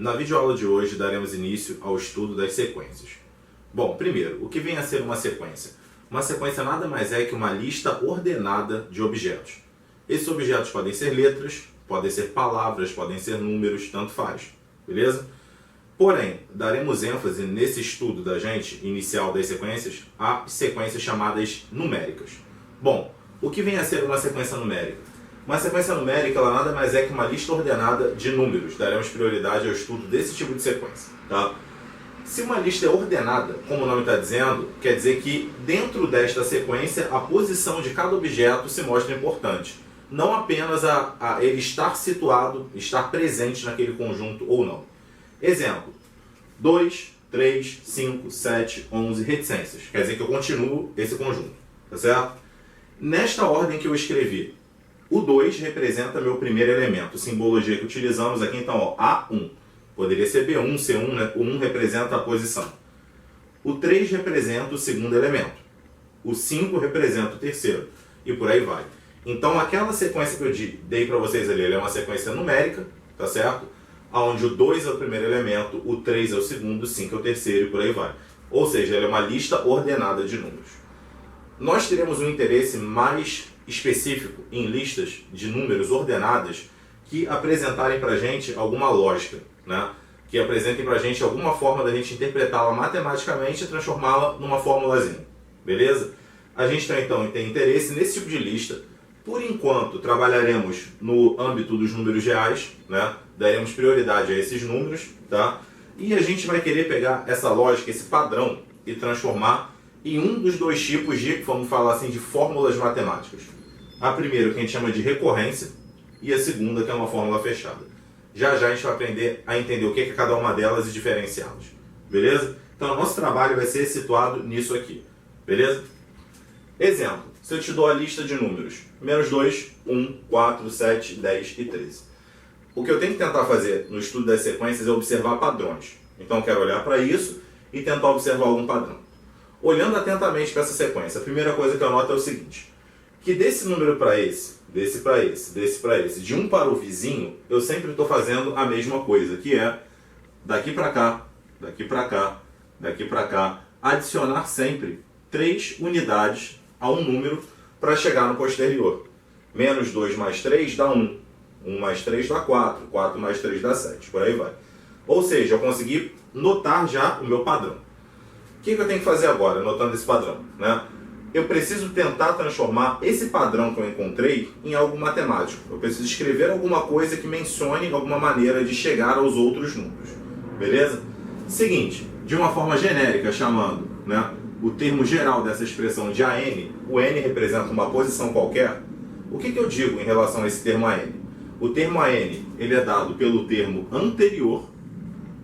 Na videoaula de hoje daremos início ao estudo das sequências. Bom, primeiro, o que vem a ser uma sequência? Uma sequência nada mais é que uma lista ordenada de objetos. Esses objetos podem ser letras, podem ser palavras, podem ser números, tanto faz, beleza? Porém, daremos ênfase nesse estudo da gente, inicial das sequências, a sequências chamadas numéricas. Bom, o que vem a ser uma sequência numérica? Uma sequência numérica ela nada mais é que uma lista ordenada de números. Daremos prioridade ao estudo desse tipo de sequência. Tá? Se uma lista é ordenada, como o nome está dizendo, quer dizer que dentro desta sequência a posição de cada objeto se mostra importante. Não apenas a ele estar situado, estar presente naquele conjunto ou não. Exemplo, 2, 3, 5, 7, 11, reticências. Quer dizer que eu continuo esse conjunto. Tá certo? Nesta ordem que eu escrevi, o 2 representa meu primeiro elemento, simbologia que utilizamos aqui, então, ó, A1. Poderia ser B1, C1, né? O 1 representa a posição. O 3 representa o segundo elemento. O 5 representa o terceiro. E por aí vai. Então, aquela sequência que eu dei para vocês ali, ela é uma sequência numérica, tá certo? Onde o 2 é o primeiro elemento, o 3 é o segundo, o 5 é o terceiro e por aí vai. Ou seja, ela é uma lista ordenada de números. Nós teremos um interesse mais específico em listas de números ordenadas que apresentarem para a gente alguma lógica, né? Que apresentem para a gente alguma forma da gente interpretá-la matematicamente e transformá-la numa formulazinha, beleza? A gente então tem interesse nesse tipo de lista. Por enquanto, trabalharemos no âmbito dos números reais, né? Daremos prioridade a esses números, tá? E a gente vai querer pegar essa lógica, esse padrão, e transformar em um dos dois tipos de, vamos falar assim, de fórmulas matemáticas. A primeira, que a gente chama de recorrência, e a segunda, que é uma fórmula fechada. Já já a gente vai aprender a entender o que é cada uma delas e diferenciá-las. Beleza? Então, o nosso trabalho vai ser situado nisso aqui. Beleza? Exemplo. Se eu te dou a lista de números, menos 2, 1, 4, 7, 10 e 13. O que eu tenho que tentar fazer no estudo das sequências é observar padrões. Então, eu quero olhar para isso e tentar observar algum padrão. Olhando atentamente para essa sequência, a primeira coisa que eu noto é o seguinte, que desse número para esse, desse para esse, desse para esse, de um para o vizinho, eu sempre estou fazendo a mesma coisa, que é daqui para cá, daqui para cá, daqui para cá, adicionar sempre 3 unidades a um número para chegar no posterior. Menos 2 mais 3 dá 1, 1 mais 3 dá 4, 4 mais 3 dá 7, por aí vai. Ou seja, eu consegui notar já o meu padrão. O que eu tenho que fazer agora, notando esse padrão, né? Eu preciso tentar transformar esse padrão que eu encontrei em algo matemático. Eu preciso escrever alguma coisa que mencione alguma maneira de chegar aos outros números. Beleza? Seguinte, de uma forma genérica, chamando, né, o termo geral dessa expressão de AN, o N representa uma posição qualquer. O que eu digo em relação a esse termo AN? O termo AN ele é dado pelo termo anterior,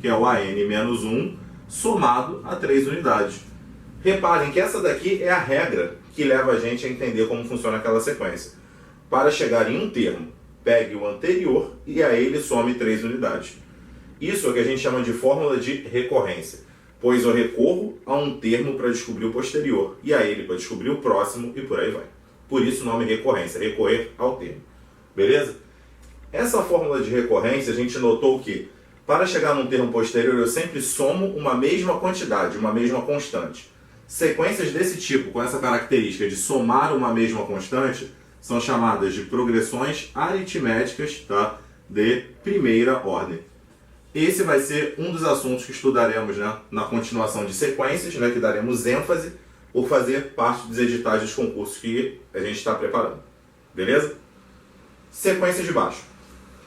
que é o AN menos 1, somado a 3 unidades. Reparem que essa daqui é a regra que leva a gente a entender como funciona aquela sequência. Para chegar em um termo, pegue o anterior e a ele some 3 unidades. Isso é o que a gente chama de fórmula de recorrência, pois eu recorro a um termo para descobrir o posterior e a ele para descobrir o próximo e por aí vai. Por isso o nome recorrência, recorrer ao termo. Beleza? Essa fórmula de recorrência a gente notou que para chegar num termo posterior eu sempre somo uma mesma quantidade, uma mesma constante. Sequências desse tipo, com essa característica de somar uma mesma constante, são chamadas de progressões aritméticas, tá, de primeira ordem. Esse vai ser um dos assuntos que estudaremos, né, na continuação de sequências, né, que daremos ênfase por fazer parte dos editais dos concursos que a gente está preparando. Beleza? Sequências de baixo.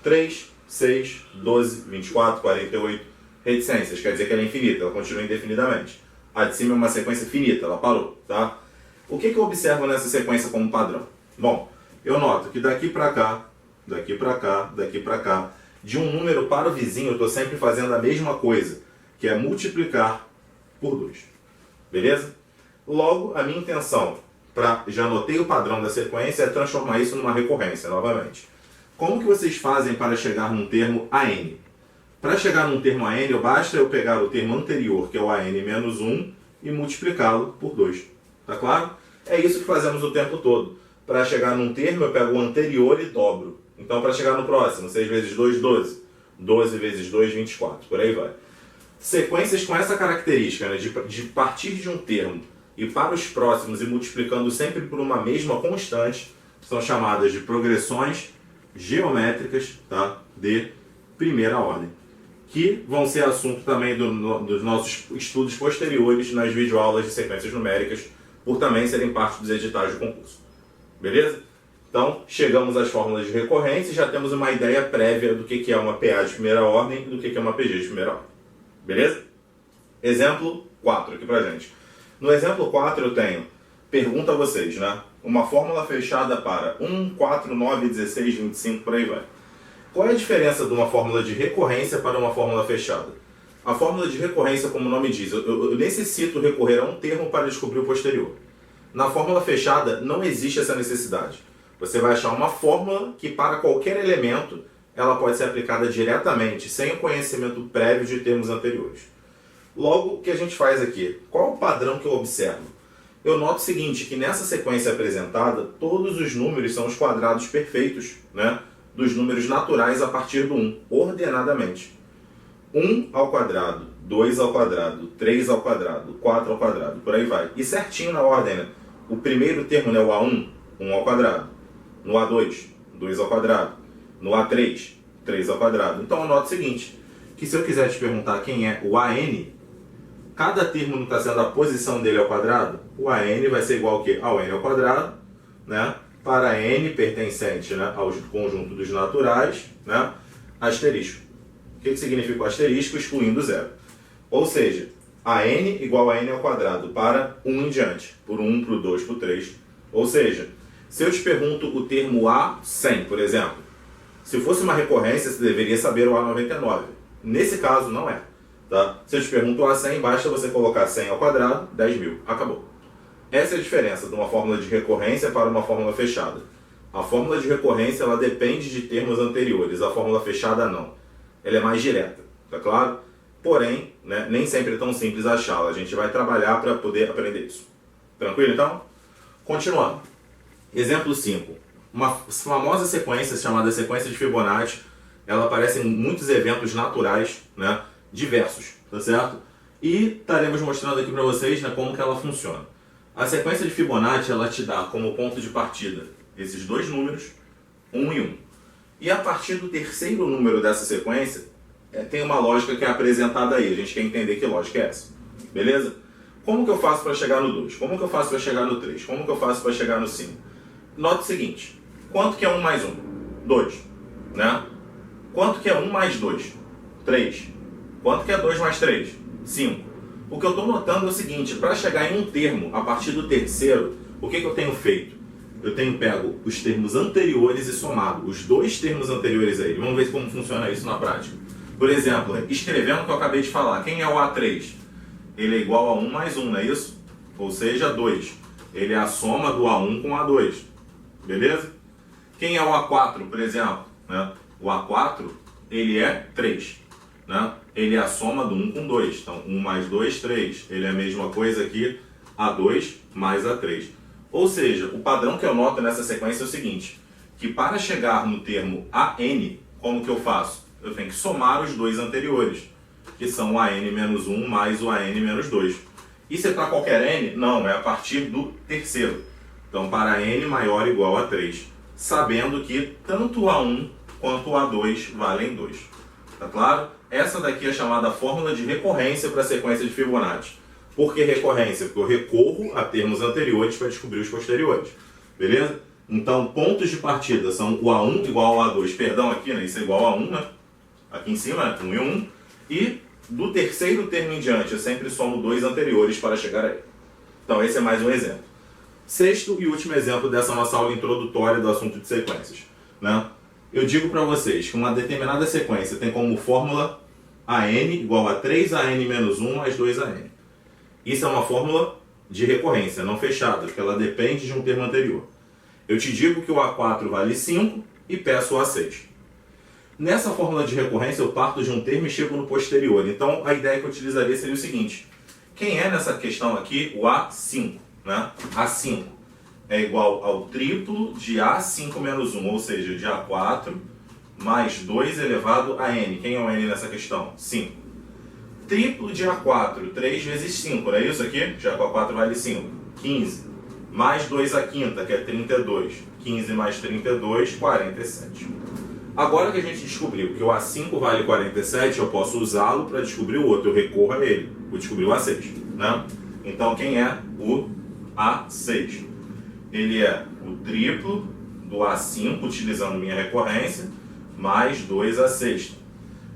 3, 6, 12, 24, 48. Reticências, quer dizer que ela é infinita, ela continua indefinidamente. A de cima é uma sequência finita, ela parou, tá? O que eu observo nessa sequência como padrão? Bom, eu noto que daqui para cá, daqui para cá, daqui para cá, de um número para o vizinho, eu estou sempre fazendo a mesma coisa, que é multiplicar por 2. Beleza? Logo, a minha intenção, já notei o padrão da sequência, é transformar isso numa recorrência, novamente. Como que vocês fazem para chegar num termo AN? Para chegar num termo AN, basta eu pegar o termo anterior, que é o AN menos 1, e multiplicá-lo por 2. Tá claro? É isso que fazemos o tempo todo. Para chegar num termo, eu pego o anterior e dobro. Então, para chegar no próximo, 6 vezes 2, 12. 12 vezes 2, 24, por aí vai. Sequências com essa característica, né, de partir de um termo e para os próximos e multiplicando sempre por uma mesma constante, são chamadas de progressões geométricas, tá, de primeira ordem, que vão ser assunto também dos nossos estudos posteriores nas videoaulas de sequências numéricas, por também serem parte dos editais do concurso. Beleza? Então, chegamos às fórmulas de recorrência e já temos uma ideia prévia do que é uma PA de primeira ordem e do que é uma PG de primeira ordem. Beleza? Exemplo 4 aqui pra gente. No exemplo 4 eu tenho, pergunta a vocês, né? Uma fórmula fechada para 1, 4, 9, 16, 25, por aí vai. Qual é a diferença de uma fórmula de recorrência para uma fórmula fechada? A fórmula de recorrência, como o nome diz, eu necessito recorrer a um termo para descobrir o posterior. Na fórmula fechada não existe essa necessidade. Você vai achar uma fórmula que para qualquer elemento ela pode ser aplicada diretamente, sem o conhecimento prévio de termos anteriores. Logo, o que a gente faz aqui? Qual é o padrão que eu observo? Eu noto o seguinte, que nessa sequência apresentada, todos os números são os quadrados perfeitos, né, dos números naturais a partir do 1, ordenadamente. 1 ao quadrado, 2 ao quadrado, 3 ao quadrado, 4 ao quadrado, por aí vai. E certinho na ordem, né? O primeiro termo, né, o A1, 1 ao quadrado. No A2, 2 ao quadrado. No A3, 3 ao quadrado. Então eu noto o seguinte, que se eu quiser te perguntar quem é o AN, cada termo não está sendo a posição dele ao quadrado, o AN vai ser igual ao quê? Ao N ao quadrado, né? Para N pertencente, né, ao conjunto dos naturais, né, asterisco. O que significa o asterisco? Excluindo zero. Ou seja, a N igual a N ao quadrado para 1 em diante. Por 1, por 2, por 3. Ou seja, se eu te pergunto o termo A100, por exemplo, se fosse uma recorrência, você deveria saber o A99. Nesse caso, não é. Tá? Se eu te pergunto o A100, basta você colocar 100 ao quadrado, 10.000. Acabou. Essa é a diferença de uma fórmula de recorrência para uma fórmula fechada. A fórmula de recorrência ela depende de termos anteriores, a fórmula fechada não. Ela é mais direta, tá claro? Porém, né, nem sempre é tão simples achá-la. A gente vai trabalhar para poder aprender isso. Tranquilo então? Continuando. Exemplo 5. Uma famosa sequência chamada sequência de Fibonacci, ela aparece em muitos eventos naturais, né, diversos, tá certo? E estaremos mostrando aqui para vocês, né, como que ela funciona. A sequência de Fibonacci ela te dá como ponto de partida esses dois números, 1 e 1. E a partir do terceiro número dessa sequência, tem uma lógica que é apresentada aí. A gente quer entender que lógica é essa. Beleza? Como que eu faço para chegar no 2? Como que eu faço para chegar no 3? Como que eu faço para chegar no 5? Note o seguinte. Quanto que é 1 mais 1? 2. Né? Quanto que é 1 mais 2? 3. Quanto que é 2 mais 3? 5. O que eu estou notando é o seguinte, para chegar em um termo, a partir do terceiro, o que eu tenho feito? Eu tenho pego os termos anteriores e somado os dois termos anteriores a ele. Vamos ver como funciona isso na prática. Por exemplo, escrevendo o que eu acabei de falar, quem é o A3? Ele é igual a 1 mais 1, não é isso? Ou seja, 2. Ele é a soma do A1 com o A2. Beleza? Quem é o A4, por exemplo? Né? O A4, ele é 3. Né? Ele é a soma do 1 com 2. Então, 1 mais 2, 3. Ele é a mesma coisa aqui, A2 mais A3. Ou seja, o padrão que eu noto nessa sequência é o seguinte, que para chegar no termo AN, como que eu faço? Eu tenho que somar os dois anteriores, que são o AN menos 1 mais o AN menos 2. Isso é para qualquer N? Não, é a partir do terceiro. Então, para N maior ou igual a 3, sabendo que tanto o A1 quanto o A2 valem 2. Tá claro? Essa daqui é chamada fórmula de recorrência para a sequência de Fibonacci. Por que recorrência? Porque eu recorro a termos anteriores para descobrir os posteriores. Beleza? Então, pontos de partida são o A1 igual ao A2. Perdão, aqui, né? Isso é igual a 1, né? Aqui em cima, né? 1 e 1. E do terceiro termo em diante, eu sempre somo dois anteriores para chegar aí. Então, esse é mais um exemplo. Sexto e último exemplo dessa nossa aula introdutória do assunto de sequências. Né? Eu digo para vocês que uma determinada sequência tem como fórmula AN igual a 3AN menos 1 mais 2AN. Isso é uma fórmula de recorrência, não fechada, porque ela depende de um termo anterior. Eu te digo que o A4 vale 5 e peço o A6. Nessa fórmula de recorrência eu parto de um termo e chego no posterior. Então a ideia que eu utilizaria seria o seguinte. Quem é nessa questão aqui o A5? Né? A5 é igual ao triplo de A5 menos 1, ou seja, de A4 mais 2 elevado a n. Quem é o n nessa questão? 5. Triplo de A4, 3 vezes 5, não é isso aqui? Já com A4 vale 5. 15. Mais 2 a quinta, que é 32. 15 mais 32, 47. Agora que a gente descobriu que o A5 vale 47, eu posso usá-lo para descobrir o outro. Eu recorro a ele. Vou descobrir o A6. Né? Então, quem é o A6? Ele é o triplo do A5, utilizando minha recorrência, mais 2 a sexta.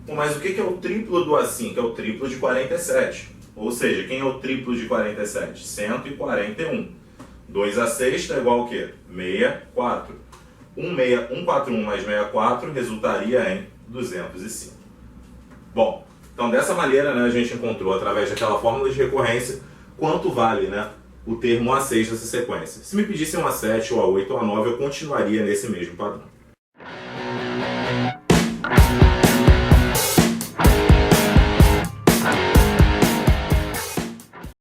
Bom, mas o que é o triplo do A5? É o triplo de 47. Ou seja, quem é o triplo de 47? 141. 2 a sexta é igual ao quê? 64. 141 mais 64 resultaria em 205. Bom, então dessa maneira, né, a gente encontrou, através daquela fórmula de recorrência, quanto vale, né, o termo A6 dessa sequência. Se me pedissem um A7, ou A8 ou A9, eu continuaria nesse mesmo padrão.